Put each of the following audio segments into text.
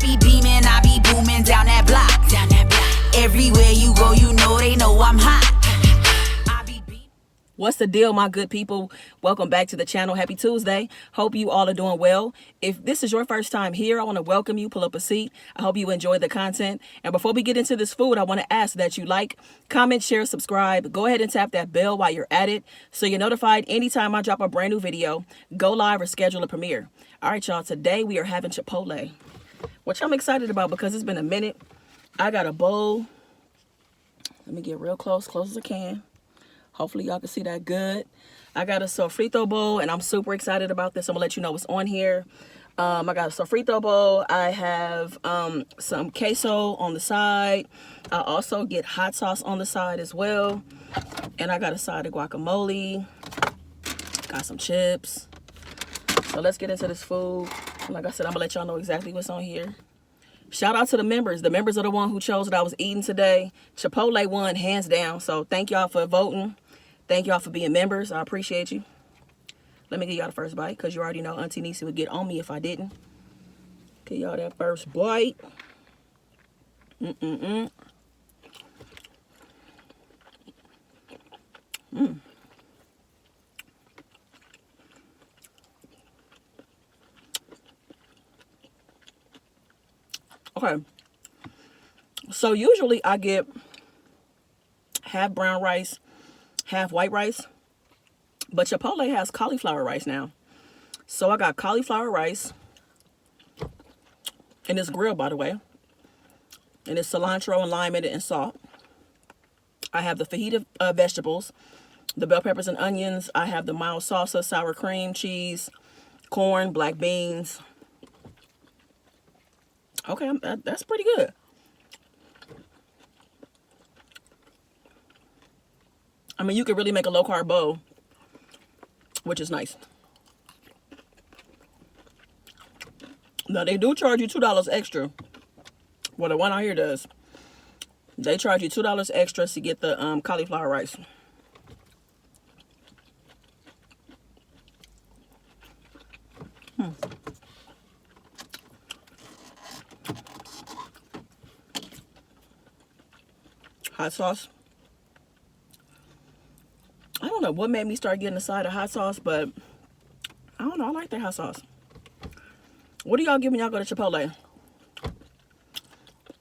be beaming, I be booming down that block. Everywhere you go, you know they know I'm hot. What's the deal, my good people? Welcome back to the channel. Happy Tuesday. Hope you all are doing well. If this is your first time here, I want to welcome you. Pull up a seat. I hope you enjoy the content. And before we get into this food, I want to ask that you like, comment, share, subscribe. Go ahead and tap that bell while you're at it so you're notified anytime I drop a brand new video, go live, or schedule a premiere. All right, y'all. Today we are having Chipotle, which I'm excited about because it's been a minute. I got a bowl. Let me get real close as I can. Hopefully y'all can see that good. I got a sofrito bowl, and I'm super excited about this. I'm gonna let you know what's on here. I got a sofrito bowl. I have some queso on the side. I also get hot sauce on the side as well. And I got a side of guacamole. Got some chips. So let's get into this food. Like I said, I'm gonna let y'all know exactly what's on here. Shout out to the members. The members are the one who chose what I was eating today. Chipotle won hands down. So thank y'all for voting. Thank y'all for being members. I appreciate you. Let me give y'all the first bite because you already know Auntie Nisi would get on me if I didn't. Give y'all that first bite. Okay. So usually I get half brown rice, half white rice, but Chipotle has cauliflower rice now. So I got cauliflower rice, and it's grilled, by the way, and it's cilantro and lime in it and salt. I have the fajita vegetables, the bell peppers and onions. I have the mild salsa, sour cream, cheese, corn, black beans. Okay, that's pretty good. I mean, you could really make a low-carb bowl, which is nice. Now, they do charge you $2 extra. Well, the one out here does. They charge you $2 extra to get the cauliflower rice. Hot sauce. I don't know what made me start getting a side of hot sauce, but I don't know. I like that hot sauce. What do y'all get when y'all go to Chipotle?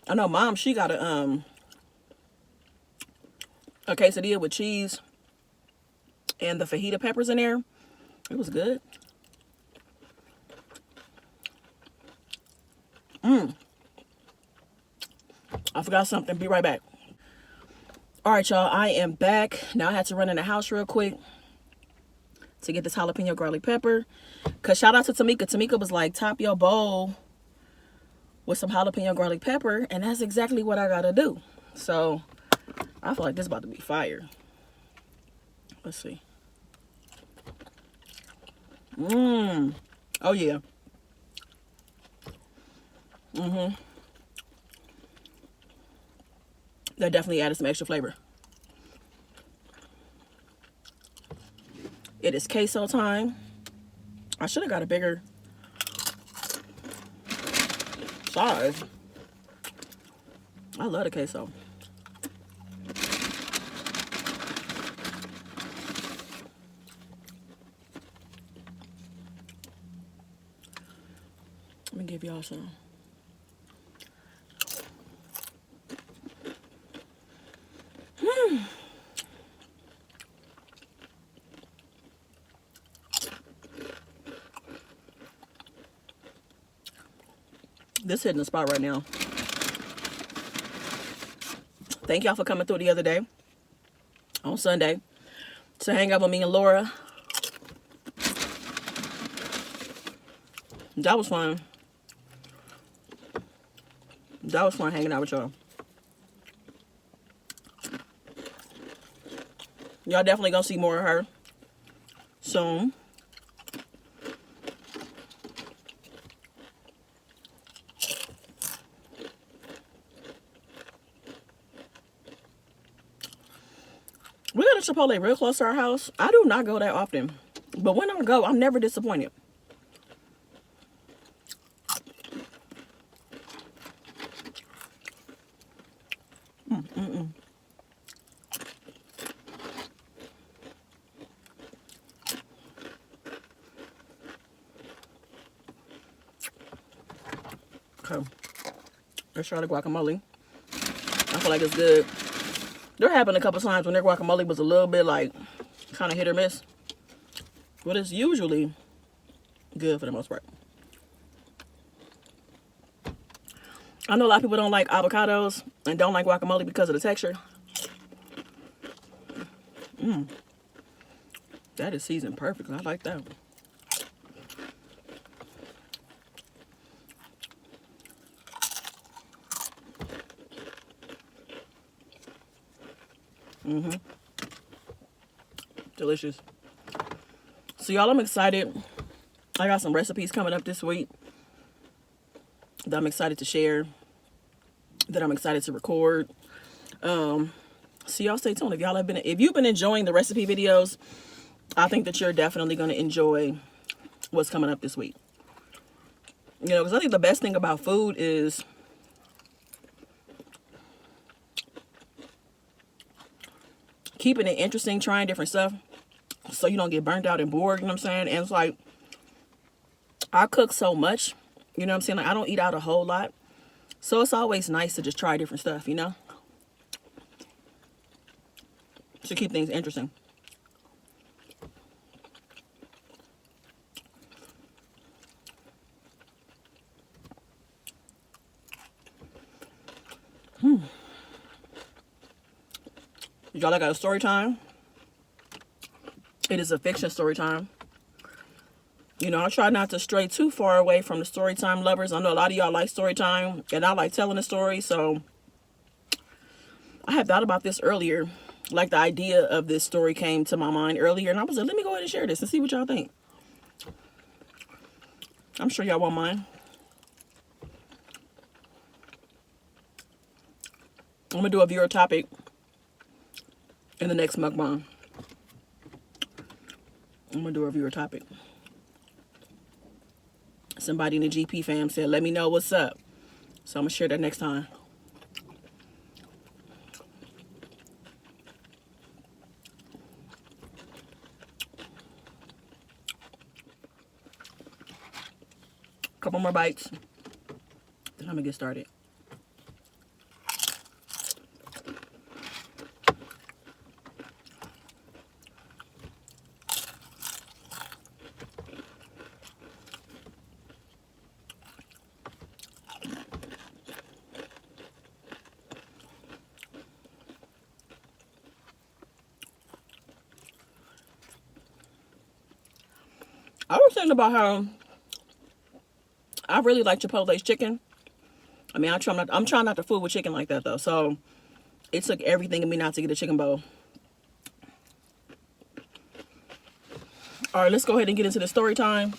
I know Mom, she got a quesadilla with cheese and the fajita peppers in there. It was good. I forgot something. Be right back. All right, y'all, I am back. Now I had to run in the house real quick to get this jalapeno garlic pepper. Because shout out to Tamika. Tamika was like, top your bowl with some jalapeno garlic pepper. And that's exactly what I got to do. So I feel like this is about to be fire. Let's see. Oh, yeah. That definitely added some extra flavor. It is queso time. I should have got a bigger size. I love the queso. Let me give y'all some. This hitting the spot right now. Thank y'all for coming through the other day on Sunday to hang out with me and Laura. That was fun. That was fun hanging out with y'all. Y'all definitely gonna see more of her soon. We got a Chipotle real close to our house. I do not go that often, but when I go, I'm never disappointed. Okay. Let's try the guacamole. I feel like it's good. There happened a couple times when their guacamole was a little bit like kind of hit or miss. But it's usually good for the most part. I know a lot of people don't like avocados and don't like guacamole because of the texture. That is seasoned perfectly. I like that. Delicious. So y'all, I'm excited. I got some recipes coming up this week that I'm excited to share, that I'm excited to record. So y'all stay tuned. If you've been enjoying the recipe videos, I think that you're definitely going to enjoy what's coming up this week. You know, because I think the best thing about food is keeping it interesting, trying different stuff, so you don't get burnt out and bored, you know what I'm saying? And it's like, I cook so much, you know what I'm saying? Like, I don't eat out a whole lot. So it's always nice to just try different stuff, you know? To keep things interesting. Y'all, I got a story time. It is a fiction story time. You know, I try not to stray too far away from the story time lovers. I know a lot of y'all like story time, and I like telling a story, so I had thought about this earlier. Like, the idea of this story came to my mind earlier, and I was like, let me go ahead and share this and see what y'all think. I'm sure y'all won't mind. I'm going to do a viewer topic in the next mukbang. I'm going to do a viewer topic. Somebody in the GP fam said, let me know what's up. So I'm going to share that next time. Couple more bites, then I'm gonna get started. I was thinking about how I really like Chipotle's chicken. I mean, I'm trying not to fool with chicken like that, though. So it took everything in me not to get a chicken bowl. All right, let's go ahead and get into the story time.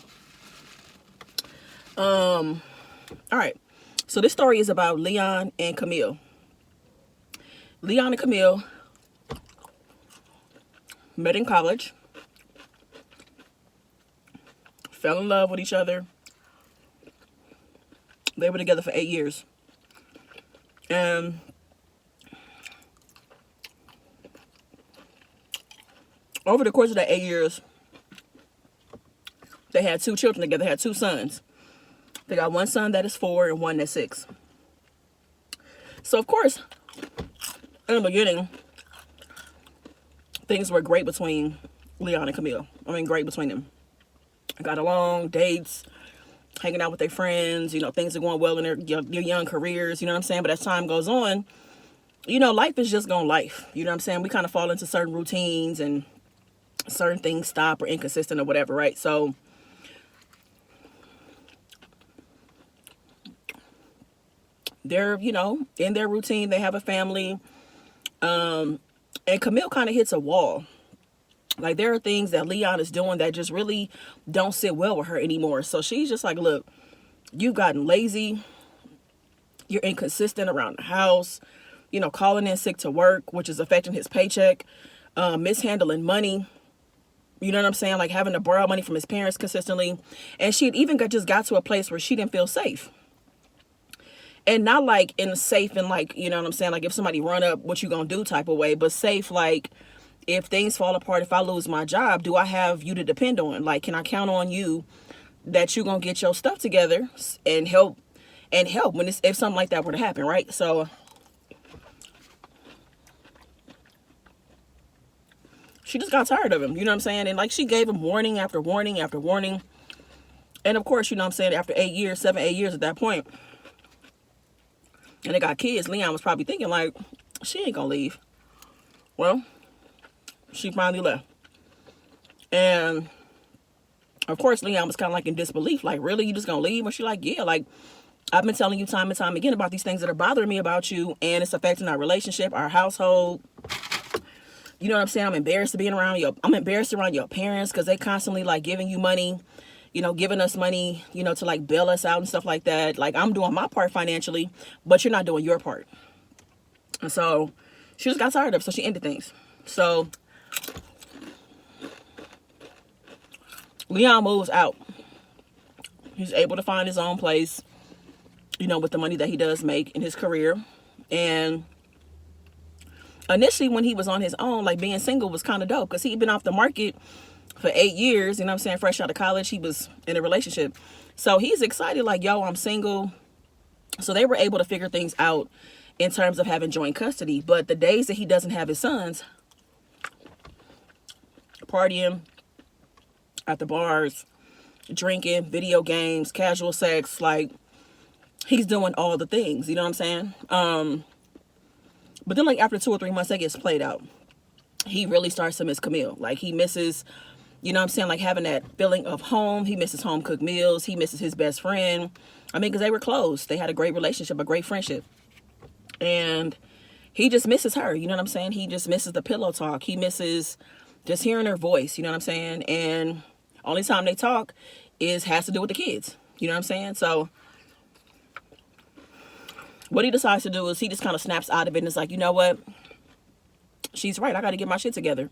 All right. So this story is about Leon and Camille. Leon and Camille met in college, fell in love with each other. They were together for 8 years. And over the course of that 8 years, they had 2 children together. They had 2 sons. They got one son that is 4 and one that's 6. So, of course, in the beginning, things were great between Leon and Camille. I mean, great between them. Got along, dates, hanging out with their friends, you know, things are going well in their young careers, you know what I'm saying? But as time goes on, you know, life is just going life, you know what I'm saying? We kind of fall into certain routines and certain things stop or inconsistent or whatever, right? So they're, you know, in their routine, they have a family, and Camille kind of hits a wall. Like, there are things that Leon is doing that just really don't sit well with her anymore. So she's just like, look, you've gotten lazy. You're inconsistent around the house. You know, calling in sick to work, which is affecting his paycheck. Mishandling money. You know what I'm saying? Like, having to borrow money from his parents consistently. And she even just got to a place where she didn't feel safe. And not like in safe and like, you know what I'm saying? Like, if somebody run up, what you gonna do type of way. But safe like, if things fall apart, if I lose my job, do I have you to depend on? Like, can I count on you that you're going to get your stuff together and help and help when if something like that were to happen, right? So she just got tired of him, you know what I'm saying? And like, she gave him warning after warning after warning. And of course, you know what I'm saying, after 8 years, 7, 8 years at that point, and they got kids, Leon was probably thinking like, she ain't gonna leave. Well, she finally left. And of course, Leon was kind of like in disbelief, like, really, you just gonna leave? And she like, yeah, like, I've been telling you time and time again about these things that are bothering me about you, and it's affecting our relationship, our household. You know what I'm saying? I'm embarrassed around your parents because they constantly like giving you money, you know, giving us money, you know, to like bail us out and stuff like that. Like, I'm doing my part financially, but you're not doing your part. And so she just got tired of it, so she ended things. So Leon moves out. He's able to find his own place, you know, with the money that he does make in his career. And initially, when he was on his own, like, being single was kind of dope because he'd been off the market for 8 years, you know what I'm saying? Fresh out of college, he was in a relationship. So he's excited, like, yo, I'm single. So they were able to figure things out in terms of having joint custody. But the days that he doesn't have his sons, partying at the bars, drinking, video games, casual sex, like, he's doing all the things, you know what I'm saying? But then, like, after 2 or 3 months, that gets played out. He really starts to miss Camille. Like, he misses, you know what I'm saying, like, having that feeling of home. He misses home-cooked meals. He misses his best friend. I mean, because they were close. They had a great relationship, a great friendship. And he just misses her, you know what I'm saying? He just misses the pillow talk. He misses just hearing her voice, you know what I'm saying? And only time they talk has to do with the kids, you know what I'm saying? So what he decides to do is he just kind of snaps out of it and is like, you know what? She's right. I got to get my shit together.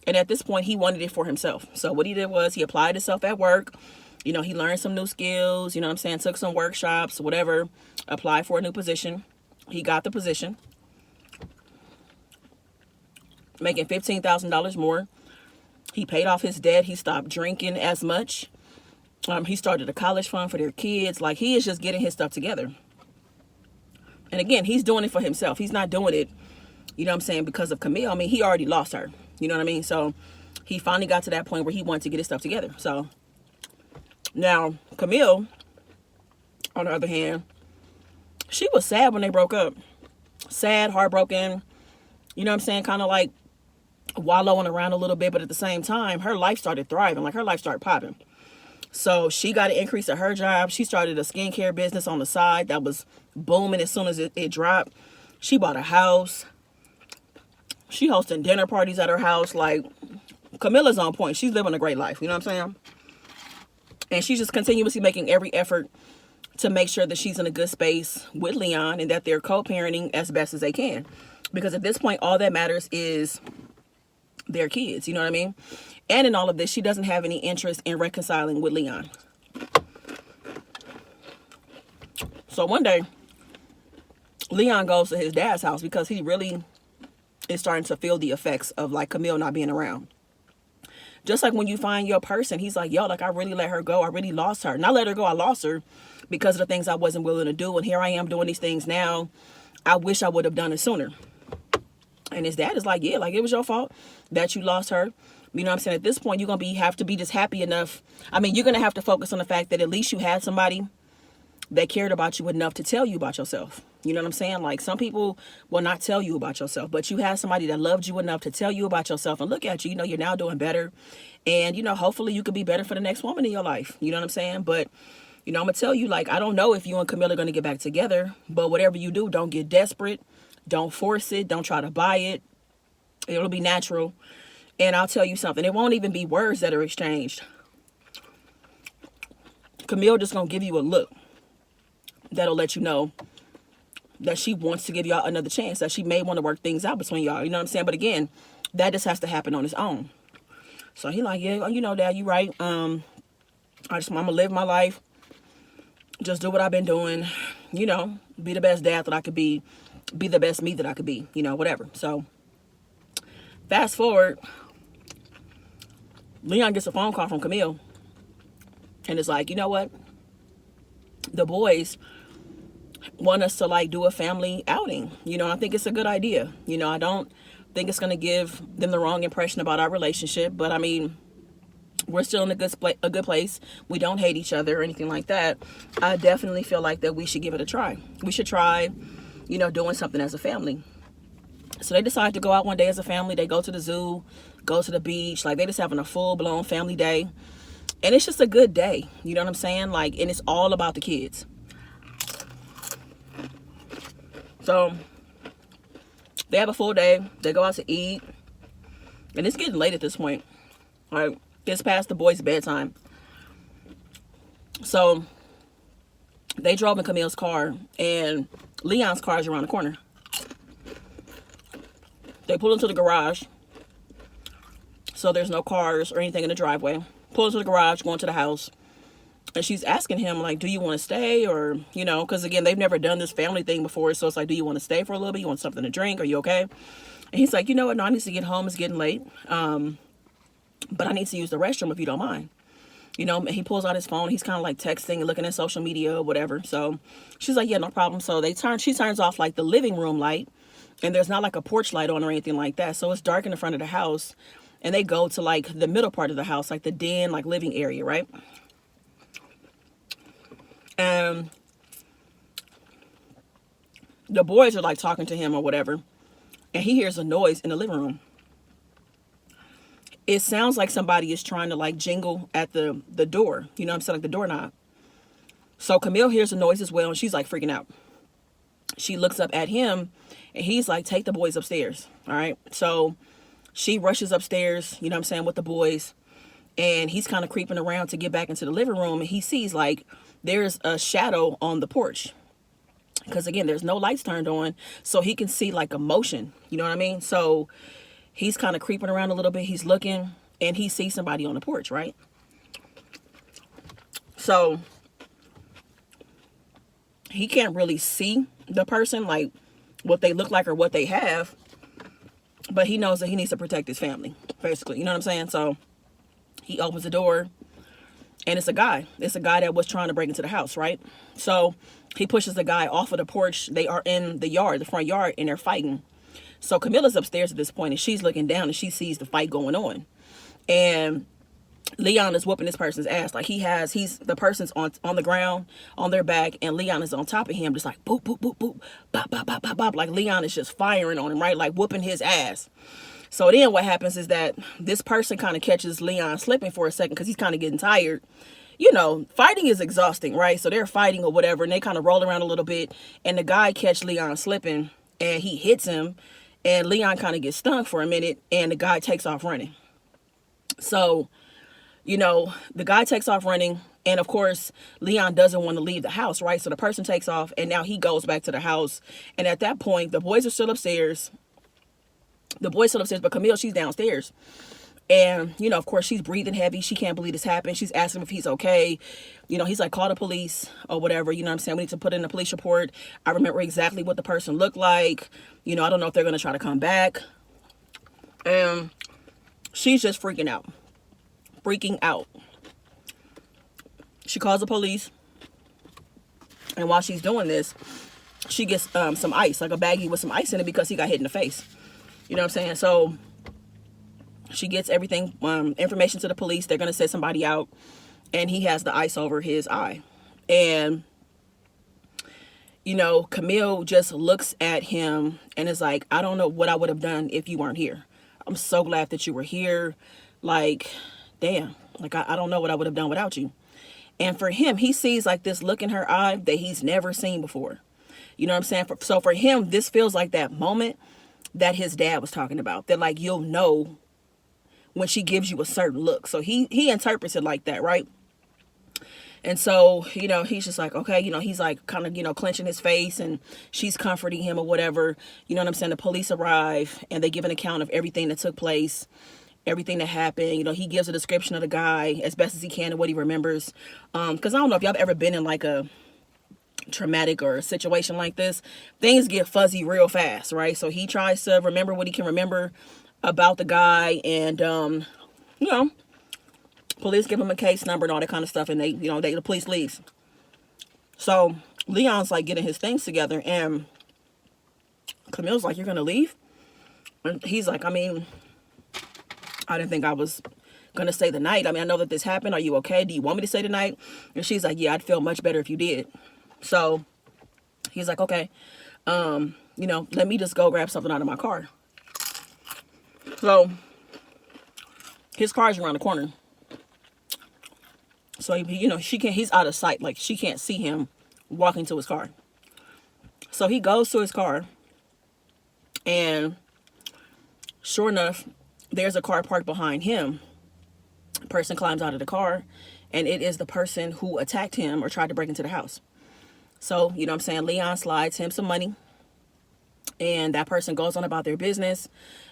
And at this point, he wanted it for himself. So what he did was he applied himself at work. You know, he learned some new skills, you know what I'm saying? Took some workshops, whatever, applied for a new position. He got the position, making $15,000 more. He paid off his debt. He stopped drinking as much. He started a college fund for their kids. Like, he is just getting his stuff together. And again, he's doing it for himself. He's not doing it, you know what I'm saying, because of Camille. I mean, he already lost her. You know what I mean? So he finally got to that point where he wanted to get his stuff together. So now Camille, on the other hand, she was sad when they broke up. Sad, heartbroken, you know what I'm saying? Kind of like wallowing around a little bit. But at the same time, her life started thriving. Like, her life started popping. So she got an increase at her job. She started a skincare business on the side that was booming as soon as it dropped. She bought a house. She hosting dinner parties at her house. Like, Camilla's on point. She's living a great life. You know what I'm saying? And she's just continuously making every effort to make sure that she's in a good space with Leon and that they're co-parenting as best as they can. Because at this point, all that matters is their kids. You know what I mean? And in all of this, she doesn't have any interest in reconciling with Leon. So one day, Leon goes to his dad's house because he really is starting to feel the effects of, like, Camille not being around. Just like when you find your person, he's like, yo, like, I really let her go. I really lost her. Not let her go. I lost her because of the things I wasn't willing to do. And here I am doing these things now. I wish I would have done it sooner. And his dad is like, yeah, like, it was your fault that you lost her. You know what I'm saying? At this point, you're going to have to be just happy enough. I mean, you're going to have to focus on the fact that at least you had somebody that cared about you enough to tell you about yourself. You know what I'm saying? Like, some people will not tell you about yourself, but you have somebody that loved you enough to tell you about yourself. And look at you, you know, you're now doing better. And, you know, hopefully you could be better for the next woman in your life. You know what I'm saying? But, you know, I'm going to tell you, like, I don't know if you and Camille are going to get back together, but whatever you do, don't get desperate. Don't force it. Don't try to buy it. It'll be natural. And I'll tell you something. It won't even be words that are exchanged. Camille just going to give you a look that'll let you know that she wants to give y'all another chance, that she may want to work things out between y'all. You know what I'm saying? But again, that just has to happen on its own. So he like, yeah, you know, Dad, you right. I'm going to live my life. Just do what I've been doing. You know, be the best dad that I could be. Be the best me that I could be. You know, whatever. So fast forward, Leon gets a phone call from Camille. And it's like, you know what? The boys want us to like do a family outing. You know, I think it's a good idea. You know, I don't think it's going to give them the wrong impression about our relationship, but I mean, we're still in a good place. We don't hate each other or anything like that. I definitely feel like that we should give it a try. We should try, you know, doing something as a family. So they decide to go out one day as a family. They go to the zoo, go to the beach. Like, they just having a full-blown family day. And it's just a good day. You know what I'm saying? Like, and it's all about the kids. So they have a full day. They go out to eat. And it's getting late at this point. Like, it's past the boys' bedtime. So they drove in Camille's car, and Leon's car is around the corner. They pull into the garage, so there's no cars or anything in the driveway. Pull into the garage, go into the house, and she's asking him, like, do you want to stay? Or, you know, because again, they've never done this family thing before, so it's like, do you want to stay for a little bit? You want something to drink? Are you okay? And he's like, you know what, no, I need to get home. It's getting late. But I need to use the restroom if you don't mind. You know, he pulls out his phone. He's kind of like texting and looking at social media or whatever. So she's like, yeah, no problem. So she turns off like the living room light, and there's not like a porch light on or anything like that. So it's dark in the front of the house, and they go to like the middle part of the house, like the den, like living area, right? And the boys are like talking to him or whatever, and he hears a noise in the living room. It sounds like somebody is trying to like jingle at the door. You know what I'm saying? Like the doorknob. So Camille hears the noise as well, and she's like freaking out. She looks up at him, and he's like, take the boys upstairs. All right. So she rushes upstairs, you know what I'm saying, with the boys. And he's kind of creeping around to get back into the living room. And he sees like there's a shadow on the porch. Because again, there's no lights turned on. So he can see like a motion. You know what I mean? So he's kind of creeping around a little bit. He's looking, and he sees somebody on the porch, right? So he can't really see the person, like what they look like or what they have. But he knows that he needs to protect his family, basically. You know what I'm saying? So he opens the door, and it's a guy. It's a guy that was trying to break into the house, right? So he pushes the guy off of the porch. They are in the yard, the front yard, and they're fighting. So Camilla's upstairs at this point, and she's looking down, and she sees the fight going on. And Leon is whooping this person's ass. Like the person's on the ground, on their back, and Leon is on top of him, just like boop, boop, boop, boop, bop, bop, bop, bop, bop. Like Leon is just firing on him, right? Like whooping his ass. So then what happens is that this person kind of catches Leon slipping for a second because he's kind of getting tired. You know, fighting is exhausting, right? So they're fighting or whatever, and they kind of roll around a little bit, and the guy catch Leon slipping, and he hits him. And Leon kind of gets stung for a minute, and the guy takes off running. So, you know, the guy takes off running, and of course, Leon doesn't want to leave the house, right? So the person takes off, and now he goes back to the house. And at that point, the boys are still upstairs. But Camille, she's downstairs. And, you know, of course, she's breathing heavy. She can't believe this happened. She's asking him if he's okay. You know, he's like, call the police or whatever. You know what I'm saying? We need to put in a police report. I remember exactly what the person looked like. You know, I don't know if they're going to try to come back. And she's just freaking out. She calls the police. And while she's doing this, she gets some ice, like a baggie with some ice in it, because he got hit in the face. You know what I'm saying? So she gets everything, information to the police. They're going to send somebody out, and he has the ice over his eye. And, you know, Camille just looks at him and is like, I don't know what I would have done if you weren't here. I'm so glad that you were here. Like, damn, like, I don't know what I would have done without you. And for him, he sees like this look in her eye that he's never seen before. You know what I'm saying? So for him, this feels like that moment that his dad was talking about, that like, you'll know when she gives you a certain look. So he interprets it like that, right? And so, you know, he's just like, okay, you know, he's like kind of, you know, clenching his face, and she's comforting him or whatever. You know what I'm saying? The police arrive, and they give an account of everything that took place, everything that happened. You know, he gives a description of the guy as best as he can and what he remembers. Because I don't know if y'all have ever been in like a traumatic or a situation like this. Things get fuzzy real fast, right? So he tries to remember what he can remember about the guy, and you know, police give him a case number and all that kind of stuff, and the police leaves. So Leon's like getting his things together, and Camille's like, "You're gonna leave?" And he's like, "I mean, I didn't think I was gonna stay the night. I mean, I know that this happened. Are you okay? Do you want me to stay the night?" And she's like, "Yeah, I'd feel much better if you did." So he's like, "Okay, you know, let me just go grab something out of my car." So his car's around the corner. So you know, he's out of sight. Like, she can't see him walking to his car. So he goes to his car, and sure enough, there's a car parked behind him. A person climbs out of the car, and it is the person who attacked him or tried to break into the house. So, you know what I'm saying, Leon slides him some money, and that person goes on about their business.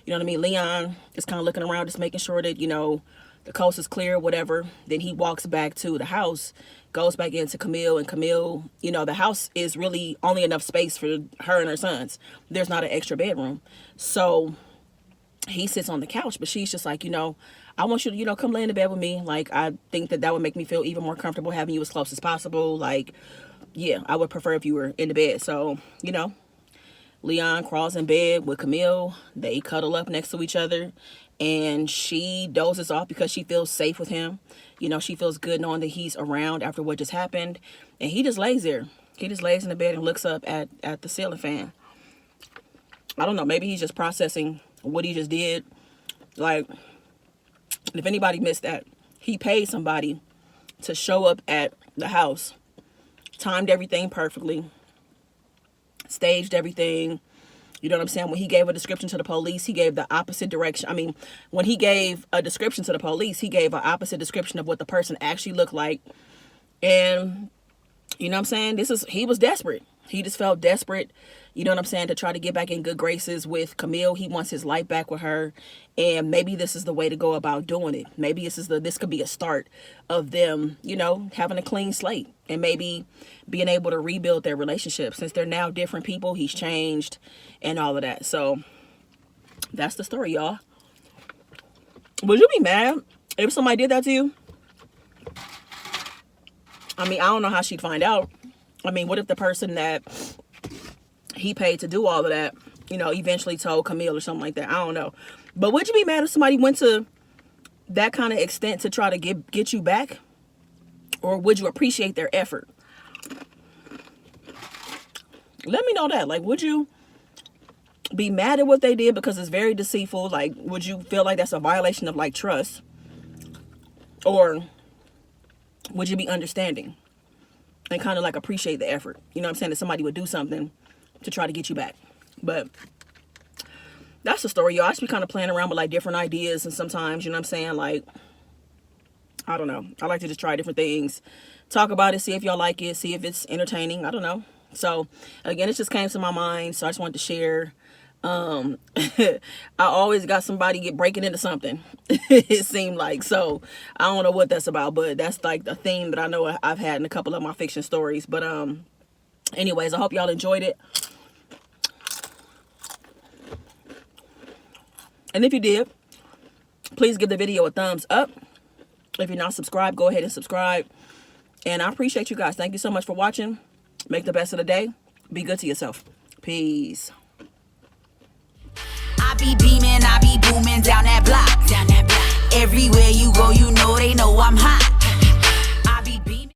You know what I mean? Leon is kind of looking around, just making sure that, you know, the coast is clear, whatever. Then he walks back to the house, goes back into Camille, and Camille, you know, the house is really only enough space for her and her sons. There's not an extra bedroom. So he sits on the couch, but she's just like, you know, I want you to, you know, come lay in the bed with me. Like, I think that would make me feel even more comfortable having you as close as possible. Like, yeah, I would prefer if you were in the bed. So, you know, Leon crawls in bed with Camille. They cuddle up next to each other, and she dozes off because she feels safe with him. You know, she feels good knowing that he's around after what just happened. And he just lays there. He just lays in the bed and looks up at the ceiling fan. I don't know, maybe he's just processing what he just did. Like, if anybody missed that, he paid somebody to show up at the house, timed everything perfectly, staged everything. You know what I'm saying? When he gave a description to the police, he gave the opposite direction. I mean, when he gave a description to the police, he gave an opposite description of what the person actually looked like. And, you know what I'm saying? He was desperate. He just felt desperate, you know what I'm saying, to try to get back in good graces with Camille. He wants his life back with her. And maybe this is the way to go about doing it. Maybe this could be a start of them, you know, having a clean slate and maybe being able to rebuild their relationship. Since they're now different people, he's changed and all of that. So that's the story, y'all. Would you be mad if somebody did that to you? I mean, I don't know how she'd find out. I mean, what if the person that he paid to do all of that, you know, eventually told Camille or something like that? I don't know. But would you be mad if somebody went to that kind of extent to try to get you back? Or would you appreciate their effort? Let me know that. Like, would you be mad at what they did because it's very deceitful? Like, would you feel like that's a violation of, like, trust? Or would you be understanding and kind of, like, appreciate the effort? You know what I'm saying? That somebody would do something to try to get you back. But that's the story, y'all. I just be kind of playing around with, like, different ideas. And sometimes, you know what I'm saying, like, I don't know. I like to just try different things. Talk about it. See if y'all like it. See if it's entertaining. I don't know. So, again, it just came to my mind. So, I just wanted to share. I always got somebody breaking into something. It seemed like. So, I don't know what that's about. But that's, like, the theme that I know I've had in a couple of my fiction stories. But, anyways, I hope y'all enjoyed it. And if you did, please give the video a thumbs up. If you're not subscribed, go ahead and subscribe. And I appreciate you guys. Thank you so much for watching. Make the best of the day. Be good to yourself. Peace. I be beaming, I be booming down that block. Everywhere you go, you know they know I'm hot.